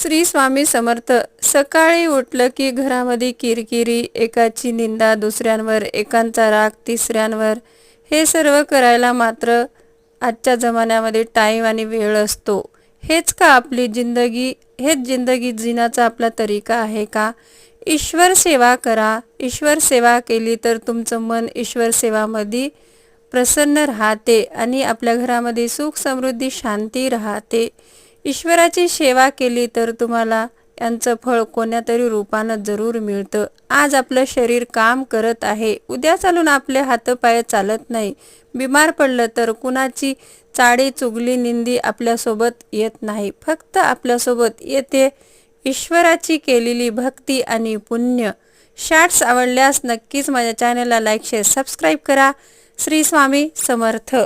श्री स्वामी समर्थ. सकाळी उठलं की घरामध्ये किरकिरी, एकाची निंदा दुसऱ्यांवर, एकांचा राग तिसऱ्यांवर. हे सर्व करायला मात्र आजच्या जमान्यामध्ये टाईम आणि वेळ असतो. हेच का आपली जिंदगी? हेच जिंदगी जिण्याचा आपला तरीका आहे का? ईश्वर सेवा करा. ईश्वर सेवा केली तर तुमचं मन ईश्वर सेवामध्ये प्रसन्न राहते आणि आपल्या घरामध्ये सुख समृद्धी शांती राहते. ईश्वराची सेवा केली तर तुम्हाला यांचं फळ कोणत्यातरी रूपानं जरूर मिळतं. आज आपलं शरीर काम करत आहे, उद्या चालून आपले हातपाय चालत नाही. बिमार पडलं तर कुणाची चाडी चुगली निंदी आपल्यासोबत येत नाही, फक्त आपल्यासोबत येते ईश्वराची केलेली भक्ती आणि पुण्य. शॉर्ट्स आवडल्यास नक्कीच माझ्या चॅनलला लाईक शेअर सबस्क्राईब करा. श्री स्वामी समर्थ.